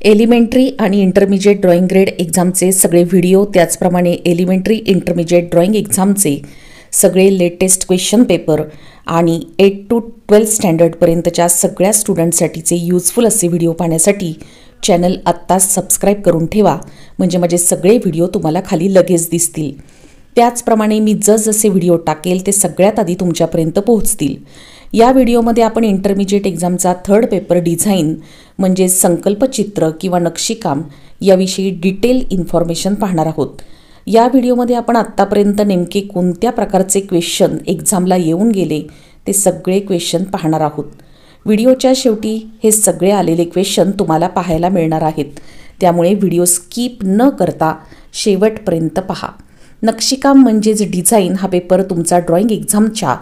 Elementary आणि intermediate drawing grade एक्झामचे सगळे video, त्याचप्रमाणे एलिमेंटरी इंटरमिजिएट ड्रॉइंग एक्झामचे सगळे लेटेस्ट क्वेश्चन पेपर आणि 8 to 12 स्टँडर्डपर्यंतच्या सगळ्या स्टुडंटसाठीचे यूजफुल असे व्हिडिओ पाहण्यासाठी चॅनल आत्ताच सबस्क्राईब करून ठेवा, म्हणजे माझे सगळे व्हिडिओ तुम्हाला खाली लगेच दिसतील। त्याचप्रमाणे मी जसजसे व्हिडिओ टाकेल ते सगळ्यात आधी तुमच्यापर्यंत पोहोचतील। या व्हिडिओमध्ये आपण इंटरमिजिएट एक्झामचा थर्ड पेपर डिझाइन म्हणजे संकल्पचित्र किंवा नक्षीकाम याविषयी डिटेल इन्फॉर्मेशन पाहणार आहोत। या व्हिडिओमध्ये आपण आत्तापर्यंत नेमके कोणत्या प्रकारचे क्वेश्चन एक्झामला येऊन गेले ते सगळे क्वेश्चन पाहणार आहोत। व्हिडिओच्या शेवटी हे सगळे आलेले क्वेश्चन तुम्हाला पाहायला मिळणार आहेत, त्यामुळे व्हिडिओ स्किप न करता शेवटपर्यंत पहा। नक्षीकाम म्हणजेच डिझाइन हा पेपर तुमचा ड्रॉइंग एक्झामच्या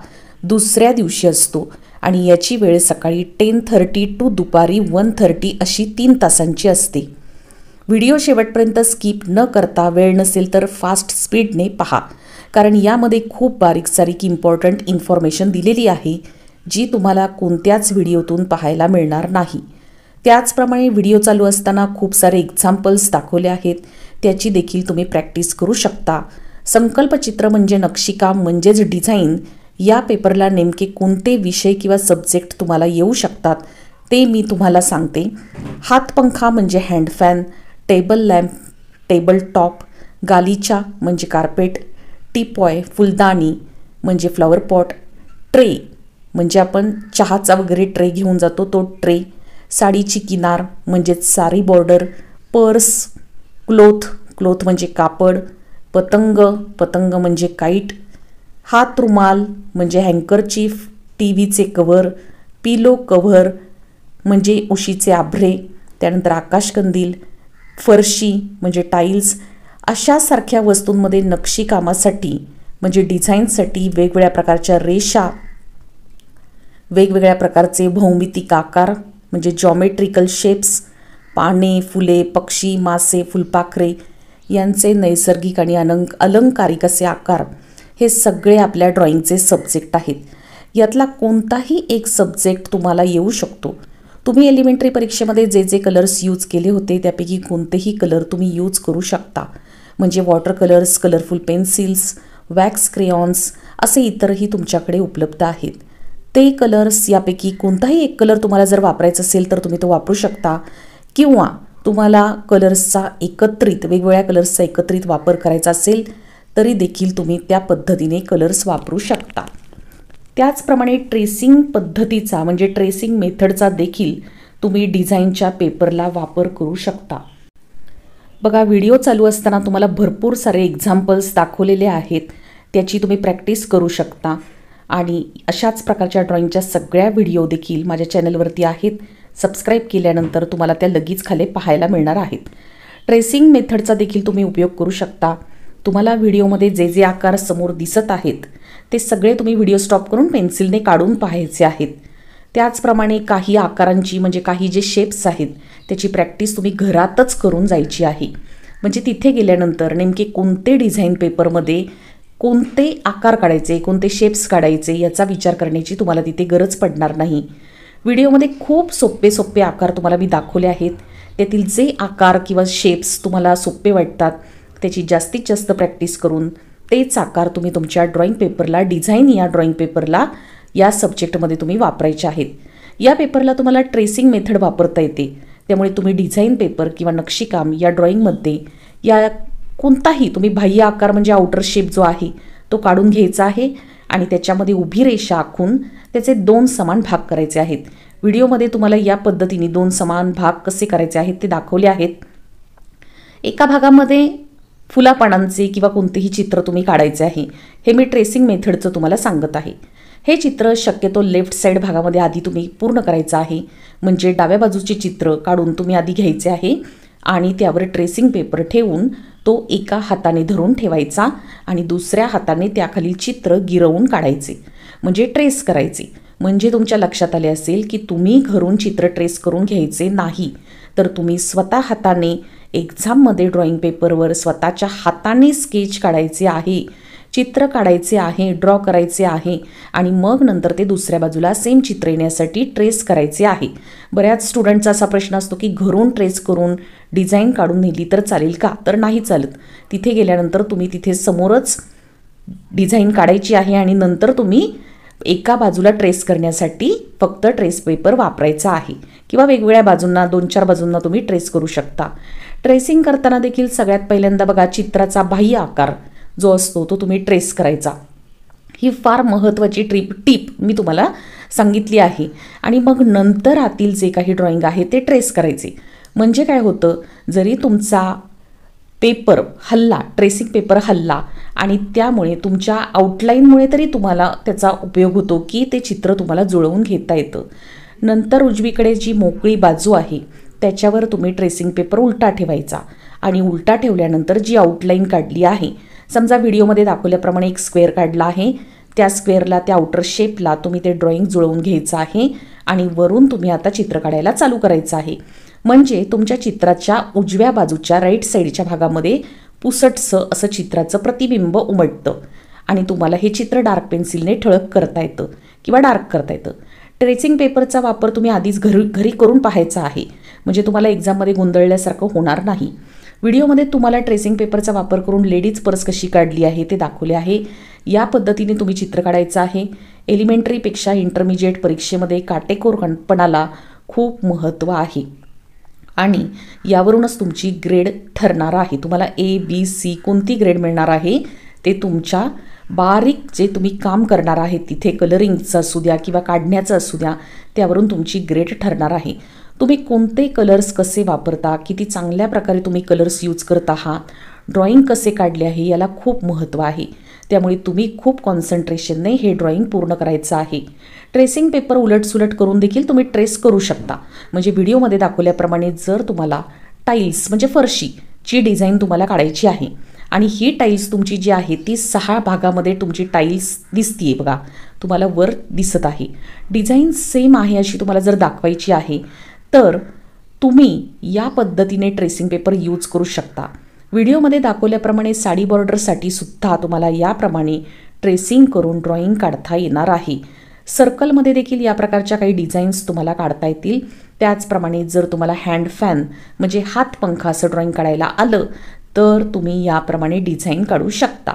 दुसऱ्या दिवशी असतो आणि याची वेळ सकाळी 10:30 to दुपारी 1:30 अशी 3 तासांची असते। व्हिडिओ शेवटपर्यंत स्किप न करता वेळ नसेल तर फास्ट स्पीडने पहा, कारण यामध्ये खूप बारीक सारीक इम्पॉर्टंट इन्फॉर्मेशन दिलेली आहे जी तुम्हाला कोणत्याच व्हिडिओतून पाहायला मिळणार नाही। त्याचप्रमाणे व्हिडिओ चालू असताना खूप सारे एक्झाम्पल्स दाखवले आहेत, त्याची देखील तुम्ही प्रॅक्टिस करू शकता। संकल्पचित्र म्हणजे नक्षीकाम म्हणजेच डिझाइन या पेपरला नेमके कोणते विषय किंवा सब्जेक्ट तुम्हाला येऊ शकतात ते मी तुम्हाला सांगते। हातपंखा म्हणजे हँडफॅन, टेबल लॅम्प, टेबल टॉप, गालिचा म्हणजे कार्पेट, टीपॉय फुलदाणी म्हणजे फ्लॉवर पॉट, ट्रे म्हणजे आपण चहाचा वगैरे ट्रे घेऊन जातो तो ट्रे, साडीची किनार म्हणजे साडी बॉर्डर, पर्स, क्लोथ म्हणजे कापड, पतंग म्हणजे काईट, हात रुमाल म्हणजे हँकरचीफ, टीव्हीचे कव्हर, पिलो कव्हर म्हणजे उशीचे आभरे, त्यानंतर आकाशकंदील, फरशी म्हणजे टाईल्स अशासारख्या वस्तूंमध्ये नक्षीकामासाठी म्हणजे डिझाईनसाठी वेगवेगळ्या प्रकारच्या रेषा, वेगवेगळ्या प्रकारचे भौमितिक आकार म्हणजे जॉमेट्रिकल शेप्स, पाने, फुले, पक्षी, मासे, फुलपाखरे यांचे नैसर्गिक आणि अलंकारिक असे आकार हे सगळे आपल्या ड्रॉइंगचे सब्जेक्ट आहेत। यातला कोणताही एक सब्जेक्ट तुम्हाला येऊ शकतो। तुम्ही एलिमेंटरी परीक्षेमध्ये जे जे कलर्स यूज केले होते त्यापैकी कोणतेही कलर तुम्ही यूज करू शकता, म्हणजे water colours, colourful pencils, wax crayons असे इतरही तुमच्याकडे उपलब्ध आहेत। ते कलर्स यापैकी कोणताही एक कलर तुम्हाला जर वापरायचा असेल तर तुम्ही तो वापरू शकता, किंवा तुम्हाला कलर्सचा वेगवेगळ्या कलर्सचा एकत्रित वापर करायचा असेल तरी देखील तुम्ही त्या पद्धतीने कलर्स वापरू शकता। त्याचप्रमाणे ट्रेसिंग पद्धतीचा म्हणजे ट्रेसिंग मेथडचा देखील तुम्ही डिझाईनच्या पेपरला वापर करू शकता। बघा, व्हिडिओ चालू असताना तुम्हाला भरपूर सारे एक्झाम्पल्स दाखवलेले आहेत, त्याची तुम्ही प्रॅक्टिस करू शकता। आणि अशाच प्रकारच्या ड्रॉइंगच्या सगळ्या व्हिडिओ देखील माझ्या चॅनलवरती आहेत, सबस्क्राईब केल्यानंतर तुम्हाला त्या लगेच खाली पाहायला मिळणार आहेत। ट्रेसिंग मेथडचा देखील तुम्ही उपयोग करू शकता। तुम्हाला व्हिडिओमध्ये जे जे आकार समोर दिसत आहेत ते सगळे तुम्ही व्हिडिओ स्टॉप करून पेन्सिलने काढून पाहायचे आहेत। त्याचप्रमाणे काही आकारांची म्हणजे काही जे शेप्स आहेत त्याची प्रॅक्टिस तुम्ही घरातच करून जायची आहे, म्हणजे तिथे गेल्यानंतर नेमके कोणते डिझाईन पेपरमध्ये कोणते आकार काढायचे, कोणते शेप्स काढायचे याचा विचार करण्याची तुम्हाला तिथे गरज पडणार नाही। व्हिडिओमध्ये खूप सोपे आकार तुम्हाला मी दाखवले आहेत, त्यातील जे आकार किंवा शेप्स तुम्हाला सोपे वाटतात त्याची जास्तीत जास्त प्रॅक्टिस करून तेच आकार तुम्ही तुमच्या ड्रॉइंग पेपरला, डिझाईन या ड्रॉइंग पेपरला या सब्जेक्टमध्ये तुम्ही वापरायचे आहेत। या पेपरला तुम्हाला ट्रेसिंग मेथड वापरता येते, त्यामुळे तुम्ही डिझाईन पेपर किंवा नक्षीकाम या ड्रॉइंगमध्ये या कोणताही तुम्ही बाह्य आकार म्हणजे आउटर शेप जो आहे तो काढून घ्यायचा आहे आणि त्याच्यामध्ये उभी रेषा आखून त्याचे 2 समान भाग करायचे आहेत। व्हिडिओमध्ये तुम्हाला या पद्धतीने 2 समान भाग कसे करायचे आहेत ते दाखवले आहेत। एका भागामध्ये फुलापानांचे किंवा कोणतेही चित्र तुम्ही काढायचे आहे, हे मी ट्रेसिंग मेथडचं तुम्हाला सांगत आहे। हे चित्र शक्यतो लेफ्ट साईड भागामध्ये आधी तुम्ही पूर्ण करायचं आहे, म्हणजे डाव्या बाजूचे चित्र काढून तुम्ही आधी घ्यायचे आहे आणि त्यावर ट्रेसिंग पेपर ठेवून तो एका हाताने धरून ठेवायचा आणि दुसऱ्या हाताने त्याखालील चित्र गिरवून काढायचे, म्हणजे ट्रेस करायचे। म्हणजे तुमच्या लक्षात आले असेल की तुम्ही घरून चित्र ट्रेस करून घ्यायचे नाही, तर तुम्ही स्वतः हाताने एक्झाममध्ये ड्रॉइंग पेपरवर स्वतःच्या हाताने स्केच काढायचे आहे। चित्र काढायचे आहे, ड्रॉ करायचे आहे आणि मग नंतर ते दुसऱ्या बाजूला सेम चित्र येण्यासाठी ट्रेस करायचे आहे. बऱ्याच स्टुडंटचा असा प्रश्न असतो की घरून ट्रेस करून डिझाईन काढून नेली तर चालेल का? तर नाही चालत. तिथे गेल्यानंतर तुम्ही तिथे समोरच डिझाईन काढायची आहे आणि नंतर तुम्ही एका बाजूला ट्रेस करण्यासाठी फक्त ट्रेस पेपर वापरायचा आहे किंवा वेगवेगळ्या बाजूंना 2-4 बाजूंना तुम्ही ट्रेस करू शकता. ट्रेसिंग करताना देखील सगळ्यात पहिल्यांदा बघा चित्राचा बाह्य आकार जो असतो तो तुम्ही ट्रेस करायचा. ही फार महत्त्वाची टीप मी तुम्हाला सांगितली आहे. आणि मग नंतर आतील जे काही ड्रॉइंग आहे ते ट्रेस करायचे. म्हणजे काय होतं, जरी तुमचा पेपर हलला, ट्रेसिंग पेपर हलला आणि त्यामुळे तुमच्या आउटलाईनमुळे तरी तुम्हाला त्याचा उपयोग होतो की ते चित्र तुम्हाला जुळवून घेता येतं. नंतर उजवीकडे जी मोकळी बाजू आहे त्याच्यावर तुम्ही ट्रेसिंग पेपर उलटा ठेवायचा आणि उलटा ठेवल्यानंतर जी आउटलाईन काढली आहे, समजा व्हिडिओमध्ये दाखवल्याप्रमाणे एक स्क्वेअर काढला आहे, त्या स्क्वेअरला त्या आउटर शेपला तुम्ही ते ड्रॉइंग जुळवून घ्यायचं आहे आणि वरून तुम्ही आता चित्र काढायला चालू करायचं आहे. म्हणजे तुमच्या चित्राच्या उजव्या बाजूच्या राईट साईडच्या भागामध्ये पुसटसं असं चित्राचं प्रतिबिंब उमटतं आणि तुम्हाला हे चित्र डार्क पेन्सिलने ठळक करता येतं किंवा डार्क करता येतं. ट्रेसिंग पेपरचा वापर तुम्ही आधीच घरी करून पाहायचा आहे, म्हणजे तुम्हाला एक्झाममध्ये गोंधळल्यासारखं होणार नाही. व्हिडिओमध्ये तुम्हाला ट्रेसिंग पेपरचा वापर करून लेडीज पर्स कशी काढली आहे ते दाखवले आहे. या पद्धतीने तुम्ही चित्र काढायचं आहे. एलिमेंटरीपेक्षा इंटरमिजिएट परीक्षेमध्ये काटेकोरपणाला खूप महत्त्व आहे आणि यावरूनच तुमची ग्रेड ठरणार आहे. तुम्हाला ABC कोणती ग्रेड मिळणार आहे ते तुमच्या बारीक जे तुम्ही काम करणार आहे तिथे कलरिंगचं असू द्या किंवा काढण्याचं असू द्या, त्यावरून तुमची ग्रेड ठरणार आहे. तुम्ही कोणते कलर्स कसे वापरता, किती चांगल्या प्रकारे तुम्ही कलर्स यूज करत आहात, ड्रॉइंग कसे काढले आहे याला खूप महत्त्व आहे. त्यामुळे तुम्ही खूप कॉन्सन्ट्रेशनने हे ड्रॉइंग पूर्ण करायचं आहे. ट्रेसिंग पेपर उलटसुलट करून देखील तुम्ही ट्रेस करू शकता. म्हणजे व्हिडिओमध्ये दाखवल्याप्रमाणे जर तुम्हाला टाईल्स म्हणजे फरशीची डिझाईन तुम्हाला काढायची आहे आणि ही टाईल्स तुमची जी आहे ती 6 भागामध्ये तुमची टाईल्स दिसतीये बघा, तुम्हाला वर दिसत आहे. डिझाईन सेम आहे अशी तुम्हाला जर दाखवायची आहे तर तुम्ही या पद्धतीने ट्रेसिंग पेपर यूज करू शकता. व्हिडिओमध्ये दाखवल्याप्रमाणे साडी बॉर्डरसाठी सुद्धा तुम्हाला याप्रमाणे ट्रेसिंग करून ड्रॉइंग काढता येणार आहे. सर्कलमध्ये देखील या प्रकारच्या काही डिझाईन्स तुम्हाला काढता येतील. त्याचप्रमाणे जर तुम्हाला हँड फॅन म्हणजे हात पंखा असं ड्रॉइंग काढायला आलं तर तुम्ही याप्रमाणे डिझाईन काढू शकता.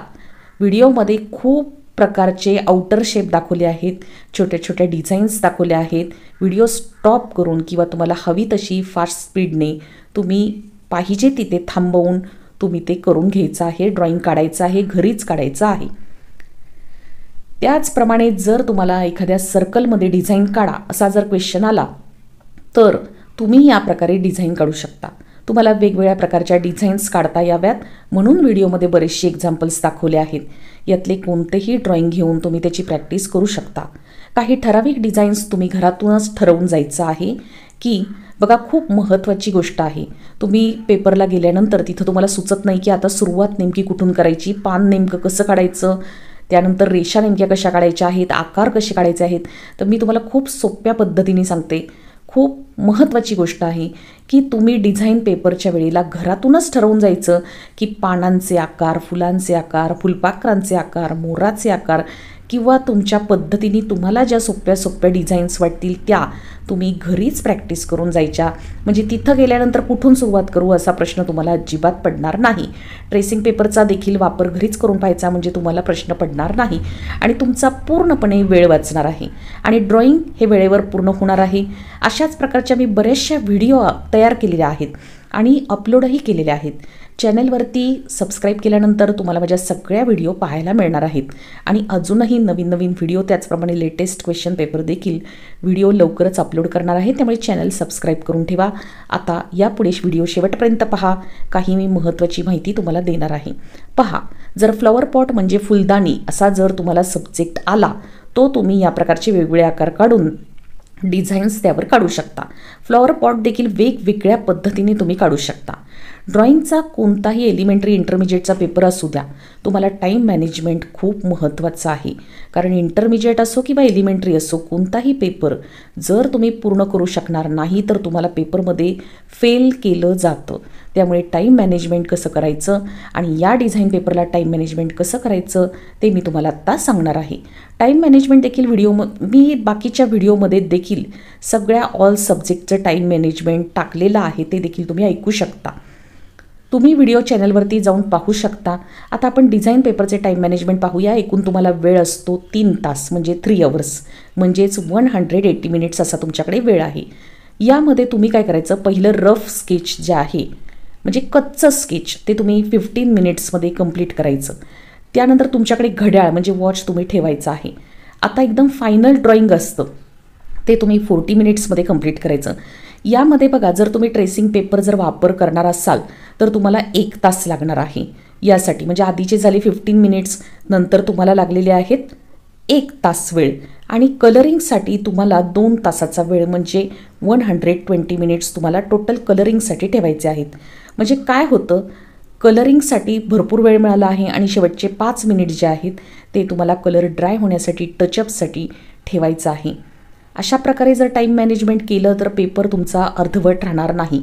व्हिडिओमध्ये खूप प्रकारचे आउटर शेप दाखवले आहेत, छोट्या छोट्या डिझाईन्स दाखवल्या आहेत. व्हिडिओ स्टॉप करून किंवा तुम्हाला हवी तशी फास्ट स्पीडने तुम्ही पाहिजे तिथे थांबवून तुम्ही ते करून घ्यायचं आहे. ड्रॉइंग काढायचं आहे, घरीच काढायचं आहे. त्याचप्रमाणे जर तुम्हाला एखाद्या सर्कलमध्ये डिझाईन काढा असा जर क्वेश्चन आला तर तुम्ही या प्रकारे डिझाईन काढू शकता. तुम्हाला वेगवेगळ्या प्रकारच्या डिझाईन्स काढता याव्यात म्हणून व्हिडिओमध्ये बरेचसे एक्झाम्पल्स दाखवले आहेत. यातले कोणतेही ड्रॉइंग घेऊन तुम्ही त्याची प्रॅक्टिस करू शकता. काही ठराविक डिझाईन्स तुम्ही घरातूनच ठरवून जायचं आहे की बघा, खूप महत्त्वाची गोष्ट आहे. तुम्ही पेपरला गेल्यानंतर तिथं तुम्हाला सुचत नाही की आता सुरुवात नेमकी कुठून करायची, पान नेमकं कसं काढायचं, त्यानंतर रेषा नेमक्या कशा काढायच्या आहेत, आकार कसे काढायचे आहेत. तर मी तुम्हाला खूप सोप्या पद्धतीने सांगते. खूप महत्त्वाची गोष्ट आहे की तुम्ही डिझाईन पेपरच्या वेळेला घरातूनच ठरवून जायचं की पानांचे आकार, फुलांचे आकार, फुलपाखरांचे आकार, मोराचे आकार किंवा तुमच्या पद्धतीने तुम्हाला ज्या सोप्या सोप्या डिझाईन्स वाटतील त्या तुम्ही घरीच प्रॅक्टिस करून जायच्या. म्हणजे तिथं गेल्यानंतर कुठून सुरुवात करू असा प्रश्न तुम्हाला अजिबात पडणार नाही. ट्रेसिंग पेपरचा देखील वापर घरीच करून पाहायचा म्हणजे तुम्हाला प्रश्न पडणार नाही आणि तुमचा पूर्णपणे वेळ वाचणार आहे आणि ड्रॉइंग हे वेळेवर पूर्ण होणार आहे. अशाच प्रकारच्या मी बऱ्याचशा व्हिडिओ तयार केलेल्या आहेत आणि अपलोडही केलेल्या आहेत. चॅनलवरती सबस्क्राईब केल्यानंतर तुम्हाला माझ्या सगळ्या व्हिडिओ पाहायला मिळणार आहेत आणि अजूनही नवीन नवीन व्हिडिओ त्याचप्रमाणे लेटेस्ट क्वेश्चन पेपर देखील व्हिडिओ लवकरच अपलोड करणार आहे. त्यामुळे चॅनल सबस्क्राईब करून ठेवा. आता यापुढे व्हिडिओ शेवटपर्यंत पहा, काही मी महत्त्वाची माहिती तुम्हाला देणार आहे. पहा, जर फ्लॉवर पॉट म्हणजे फुलदाणी असा जर तुम्हाला सब्जेक्ट आला तो तुम्ही या प्रकारचे वेगवेगळे आकार काढून डिझाईन्स त्यावर काढू शकता. फ्लॉवर पॉट देखील वेगवेगळ्या पद्धतीने तुम्ही काढू शकता. ड्रॉइंगचा कोणताही एलिमेंटरी इंटरमिजिएटचा पेपर असू द्या, तुम्हाला टाईम मॅनेजमेंट खूप महत्त्वाचं आहे. कारण इंटरमिजिएट असो किंवा एलिमेंटरी असो, कोणताही पेपर जर तुम्ही पूर्ण करू शकणार नाही तर तुम्हाला पेपरमध्ये फेल केलं जातं. त्यामुळे टाईम मॅनेजमेंट कसं करायचं आणि या डिझाईन पेपरला टाईम मॅनेजमेंट कसं करायचं ते मी तुम्हाला आत्ता सांगणार आहे. टाईम मॅनेजमेंट देखील मी बाकीच्या व्हिडिओमध्ये देखील सगळ्या ऑल सब्जेक्टचं टाईम मॅनेजमेंट टाकलेलं आहे, ते देखील तुम्ही ऐकू शकता. तुम्ही व्हिडिओ चॅनलवरती जाऊन पाहू शकता. आता आपण डिझाईन पेपरचे टाईम मॅनेजमेंट पाहूया. एकूण तुम्हाला वेळ असतो 3 तास म्हणजे 3 आवर्स, म्हणजेच 180 मिनिट्स असा तुमच्याकडे वेळ आहे. यामध्ये तुम्ही काय करायचं, पहिलं रफ स्केच जे आहे म्हणजे कच्चं स्केच ते तुम्ही 15 मिनिट्समध्ये कंप्लीट करायचं. त्यानंतर तुमच्याकडे घड्याळ म्हणजे वॉच तुम्ही ठेवायचं आहे. आता एकदम फायनल ड्रॉइंग असतं ते तुम्ही 40 मिनिट्समध्ये कंप्लीट करायचं. यामध्ये बघा, जर तुम्ही ट्रेसिंग पेपर जर वापर करणार असाल तर तुम्हाला 1 तास लागणार आहे यासाठी. म्हणजे आधीचे झाले 15 मिनिट्स, नंतर तुम्हाला लागलेले आहेत 1 तास वेळ. आणि कलरिंगसाठी तुम्हाला 2 तासाचा वेळ म्हणजे 120 मिनिट्स तुम्हाला टोटल कलरिंगसाठी ठेवायचे आहेत. म्हणजे काय होतं, कलरिंगसाठी भरपूर वेळ मिळाला आहे आणि शेवटचे 5 मिनिट जे आहेत ते तुम्हाला कलर ड्राय होण्यासाठी, टचअपसाठी ठेवायचं आहे. अशा प्रकारे जर टाईम मॅनेजमेंट केलं तर पेपर तुमचा अर्धवट राहणार नाही.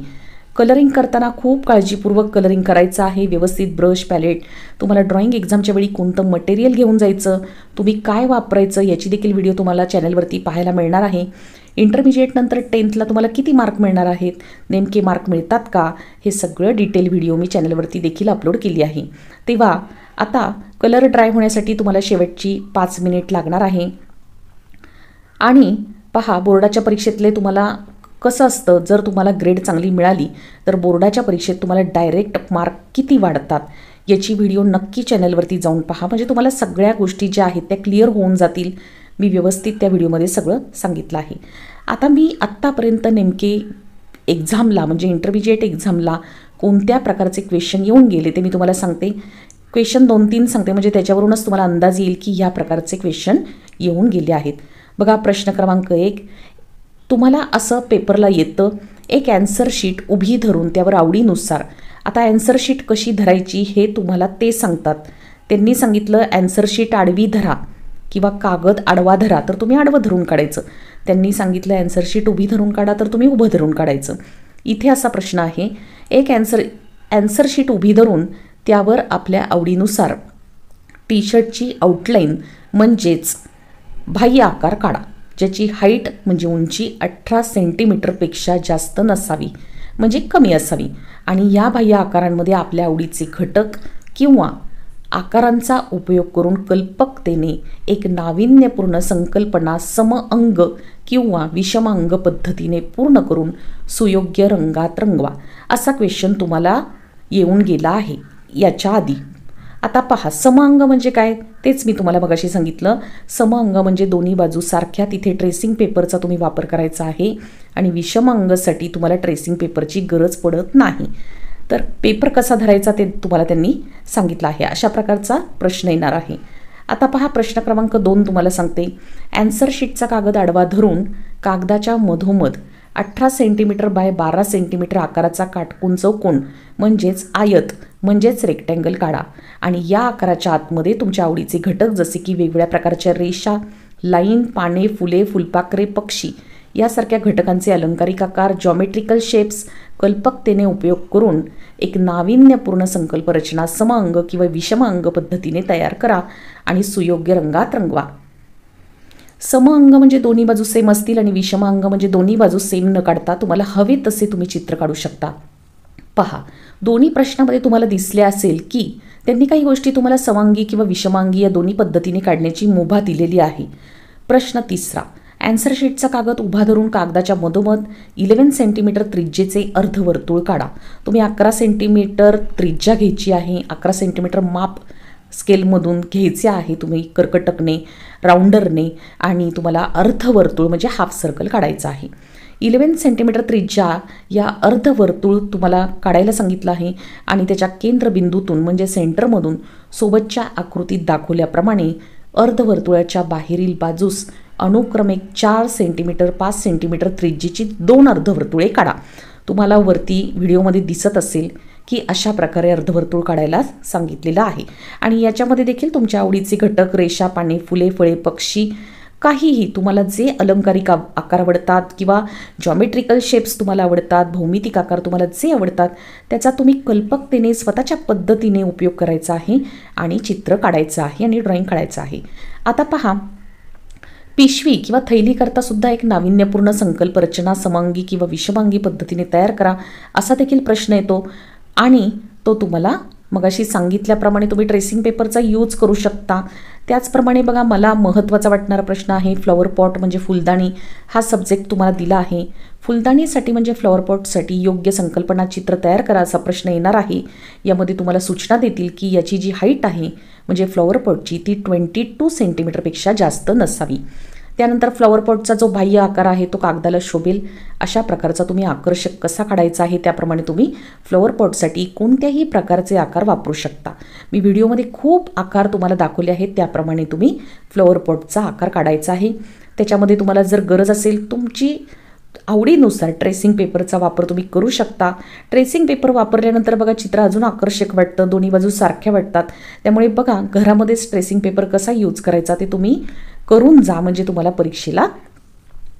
कलरिंग करताना खूप काळजीपूर्वक कलरिंग करायचं आहे. व्यवस्थित ब्रश, पॅलेट, तुम्हाला ड्रॉइंग एक्झामच्या वेळी कोणतं मटेरियल घेऊन जायचं, तुम्ही काय वापरायचं याची देखील व्हिडिओ तुम्हाला चॅनलवरती पाहायला मिळणार आहे. इंटरमिजिएट नंतर 10thला तुम्हाला किती मार्क मिळणार आहेत, नेमके मार्क मिळतात का, हे सगळं डिटेल व्हिडिओ मी चॅनलवरती देखील अपलोड केली आहे. तेव्हा आता कलर ड्राय होण्यासाठी तुम्हाला शेवटची 5 मिनिट लागणार आहे. आणि पहा, बोर्डाच्या परीक्षेतले तुम्हाला कसं असतं, जर तुम्हाला ग्रेड चांगली मिळाली तर बोर्डाच्या परीक्षेत तुम्हाला डायरेक्ट मार्क किती वाढतात याची व्हिडिओ नक्की चॅनलवरती जाऊन पहा. म्हणजे तुम्हाला सगळ्या गोष्टी ज्या आहेत त्या क्लिअर होऊन जातील. मी व्यवस्थित त्या व्हिडिओमध्ये सगळं सांगितलं आहे. आता मी आत्तापर्यंत नेमके एक्झामला म्हणजे इंटरमिजिएट एक्झामला कोणत्या प्रकारचे क्वेश्चन येऊन गेले ते मी तुम्हाला सांगते. क्वेश्चन 2-3 सांगते, म्हणजे त्याच्यावरूनच तुम्हाला अंदाज येईल की ह्या प्रकारचे क्वेश्चन येऊन गेले आहेत. बघा, प्रश्न क्रमांक 1, तुम्हाला असं पेपरला येतं, एक ॲन्सर शीट उभी धरून त्यावर आवडीनुसार. आता ॲन्सर शीट कशी धरायची हे तुम्हाला ते सांगतात. त्यांनी सांगितलं ॲन्सर शीट आडवी धरा किंवा कागद आडवा धरा, तर तुम्ही आडवं धरून काढायचं. त्यांनी सांगितलं ॲन्सर शीट उभी धरून काढा, तर तुम्ही उभं धरून काढायचं. इथे असा प्रश्न आहे, एक ॲन्सर शीट उभी धरून त्यावर आपल्या आवडीनुसार टी शर्टची आउटलाईन म्हणजेच बाह्य आकार काढा, ज्याची हाईट म्हणजे उंची 18 सेंटीमीटरपेक्षा जास्त नसावी म्हणजे कमी असावी. आणि या बाह्य आकारांमध्ये आपल्या आवडीचे घटक किंवा आकारांचा उपयोग करून कल्पकतेने एक नाविन्यपूर्ण संकल्पना समअंग किंवा विषमांग पद्धतीने पूर्ण करून सुयोग्य रंगात रंगवा. असा क्वेश्चन तुम्हाला येऊन गेला आहे याच्या आधी. आता पहा, समअंग म्हणजे काय तेच मी तुम्हाला मगाशी सांगितलं. समअंग म्हणजे दोन्ही बाजू सारख्या, तिथे ट्रेसिंग पेपरचा तुम्ही वापर करायचा आहे. आणि विषमांगसाठी तुम्हाला ट्रेसिंग पेपरची गरज पडत नाही. तर पेपर कसा धरायचा ते तुम्हाला त्यांनी सांगितलं आहे. अशा प्रकारचा प्रश्न येणार आहे. आता पहा, प्रश्न क्रमांक 2 तुम्हाला सांगते, ॲन्सर शीटचा कागद आडवा धरून कागदाच्या मधोमध 18 सेंटीमीटर बाय 12 सेंटीमीटर आकाराचा काटकोन चौकोन म्हणजेच आयत म्हणजेच रेक्टँगल काढा. आणि या आकाराच्या आतमध्ये तुमच्या आवडीचे घटक जसे की वेगवेगळ्या प्रकारच्या रेषा, लाईन, पाने, फुले, फुलपाखरे, पक्षी यासारख्या घटकांचे अलंकारिक आकार, जॉमेट्रिकल शेप्स कल्पकतेने उपयोग करून एक नाविन्यपूर्ण संकल्परचना समअंग किंवा विषमांग पद्धतीने तयार करा आणि सुयोग्य रंगात रंगवा. समअंग म्हणजे दोन्ही बाजू सेम असतील आणि विषमांग म्हणजे दोन्ही बाजू सेम न काढता तुम्हाला हवे तसे तुम्ही चित्र काढू शकता. पहा, दोन्ही प्रश्नामध्ये तुम्हाला दिसले असेल की त्यांनी काही गोष्टी तुम्हाला समअंगी किंवा विषमांगी या दोन्ही पद्धतीने काढण्याची मुभा दिलेली आहे. प्रश्न 3, ॲन्सर शीटचा कागद उभा धरून कागदाच्या मधोमध 11 सेंटीमीटर त्रिज्येचे अर्धवर्तुळ काढा. तुम्ही 11 सेंटीमीटर त्रिज्या घ्यायची आहे. 11 सेंटीमीटर माप स्केलमधून घ्यायचे आहे तुम्ही कर्कटकने, राऊंडरने, आणि तुम्हाला अर्धवर्तुळ म्हणजे हाफ सर्कल काढायचं आहे. 11 सेंटीमीटर त्रिज्या या अर्धवर्तुळ तुम्हाला काढायला सांगितलं आहे. आणि त्याच्या केंद्रबिंदूतून म्हणजे सेंटरमधून सोबतच्या आकृतीत दाखवल्याप्रमाणे अर्धवर्तुळाच्या बाहेरील बाजूस अनुक्रमे 4 सेंटीमीटर, 5 सेंटीमीटर त्रिज्येची 2 अर्धवर्तुळे काढा. तुम्हाला वरती व्हिडिओमध्ये दिसत असेल की अशा प्रकारे अर्धवर्तुळ काढायला सांगितलेलं आहे आणि याच्यामध्ये देखील तुमच्या आवडीचे घटक, रेषा, पाने, फुले, फळे, पक्षी, काहीही तुम्हाला जे अलंकारिक आकार आवडतात किंवा जॉमेट्रिकल शेप्स तुम्हाला आवडतात, भौमितिक आकार तुम्हाला जे आवडतात त्याचा तुम्ही कल्पकतेने स्वतःच्या पद्धतीने उपयोग करायचा आहे आणि चित्र काढायचं आहे आणि ड्रॉइंग काढायचं आहे. आता पहा, पिशवी किंवा थैली करता सुद्धा एक नाविन्यपूर्ण संकल्प रचना समांगी किंवा विषमांगी पद्धतीने तयार करा असा देखील प्रश्न येतो आणि तो तुम्हाला मगाशी सांगितल्याप्रमाणे तुम्ही ट्रेसिंग पेपरचा यूज करू शकता. त्याचप्रमाणे बघा, मला महत्त्वाचा वाटणारा प्रश्न आहे फ्लॉवर पॉट म्हणजे फुलदाणी. हा सब्जेक्ट तुम्हाला दिला आहे. फुलदाणीसाठी म्हणजे फ्लॉवर पॉटसाठी योग्य संकल्पना चित्र तयार करा असा प्रश्न येणार आहे. यामध्ये तुम्हाला सूचना देतील की याची जी हाईट आहे म्हणजे फ्लॉवर पॉटची ती 22 सेंटीमीटरपेक्षा जास्त नसावी. त्यानंतर फ्लॉवर पॉटचा जो बाह्य आकार आहे तो कागदाला शोभेल अशा प्रकारचा तुम्ही आकर्षक कसा काढायचा आहे त्याप्रमाणे तुम्ही फ्लॉवर पॉटसाठी कोणत्याही प्रकारचे आकार वापरू शकता. मी व्हिडिओमध्ये खूप आकार तुम्हाला दाखवले आहेत, त्याप्रमाणे तुम्ही फ्लॉवर पॉटचा आकार काढायचा आहे. त्याच्यामध्ये तुम्हाला जर गरज असेल तुमची आवडीनुसार ट्रेसिंग पेपरचा वापर तुम्ही करू शकता. ट्रेसिंग पेपर वापरल्यानंतर बघा चित्र अजून आकर्षक वाटतं, दोन्ही बाजू सारख्या वाटतात. त्यामुळे बघा, घरामध्येच ट्रेसिंग पेपर कसा यूज करायचा ते तुम्ही करून जा, म्हणजे तुम्हाला परीक्षेला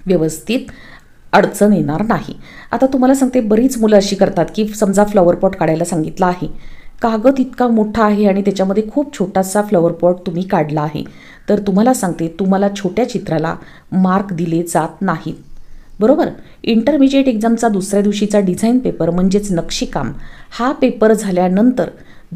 व्यवस्थित अडचण येणार नाही. आता तुम्हाला सांगते, बरीच मुलं अशी करतात की समजा फ्लॉवर पॉट काढायला सांगितलं आहे, कागद इतका मोठा आहे आणि त्याच्यामध्ये खूप छोटासा फ्लॉवर पॉट तुम्ही काढला आहे, तर तुम्हाला सांगते तुम्हाला छोट्या चित्राला मार्क दिले जात नाहीत. बरोबर. इंटरमिजिएट एक्झामचा दुसऱ्या दिवशीचा डिझाईन पेपर म्हणजेच नक्षीकाम हा पेपर झाल्यानंतर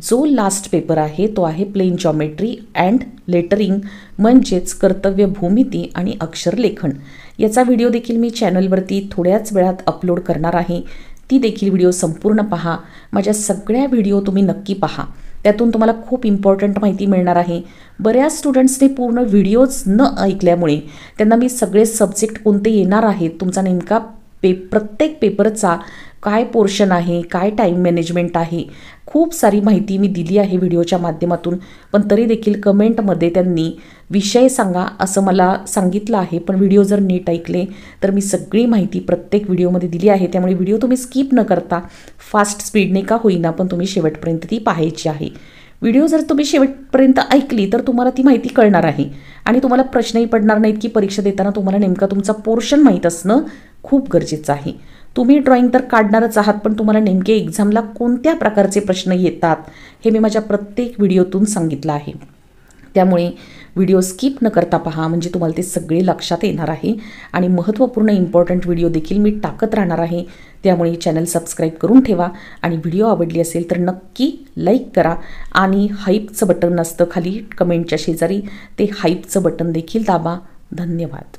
जो लास्ट पेपर आहे तो आहे प्लेन जॉमेट्री अँड लेटरिंग म्हणजेच कर्तव्य भूमिती आणि अक्षरलेखन. याचा व्हिडिओ देखील मी चॅनलवरती थोड्याच वेळात अपलोड करणार आहे. ती देखील व्हिडिओ संपूर्ण पहा. माझ्या सगळ्या व्हिडिओ तुम्ही नक्की पहा, त्यातून तुम्हाला खूप इम्पॉर्टंट माहिती मिळणार आहे. बऱ्याच स्टुडंट्सने पूर्ण व्हिडिओज न ऐकल्यामुळे त्यांना मी सगळे सब्जेक्ट कोणते येणार आहेत, तुमचा नेमका प्रत्येक पेपरचा काय पोर्शन आहे, काय टाईम मॅनेजमेंट आहे, खूप सारी माहिती मी दिली आहे व्हिडिओच्या माध्यमातून. पण तरी देखील कमेंटमध्ये त्यांनी विषय सांगा असं मला सांगितलं आहे. पण व्हिडिओ जर नीट ऐकले तर मी सगळी माहिती प्रत्येक व्हिडिओमध्ये दिली आहे. त्यामुळे व्हिडिओ तुम्ही स्किप न करता फास्ट स्पीडने का होईना पण तुम्ही शेवटपर्यंत ती पाहायची आहे. व्हिडिओ जर तुम्ही शेवटपर्यंत ऐकली तर तुम्हाला ती माहिती कळणार आहे आणि तुम्हाला प्रश्नही पडणार नाहीत की परीक्षा देताना तुम्हाला नेमका तुमचा पोर्शन माहीत असणं खूप गरजेचं आहे. तुम्ही ड्रॉइंग तर काढणारच आहात, पण तुम्हाला नेमके एक्झामला कोणत्या प्रकारचे प्रश्न येतात हे मी माझ्या प्रत्येक व्हिडिओतून सांगितलं आहे. त्यामुळे व्हिडिओ स्किप न करता पहा, म्हणजे तुम्हाला ते सगळे लक्षात येणार आहे आणि महत्त्वपूर्ण इम्पॉर्टंट व्हिडिओ देखील मी टाकत राहणार आहे. त्यामुळे चॅनल सबस्क्राईब करून ठेवा आणि व्हिडिओ आवडली असेल तर नक्की लाईक करा आणि हाईपचं बटन असतं खाली कमेंटच्या शेजारी, ते हाईपचं बटन देखील दाबा. धन्यवाद.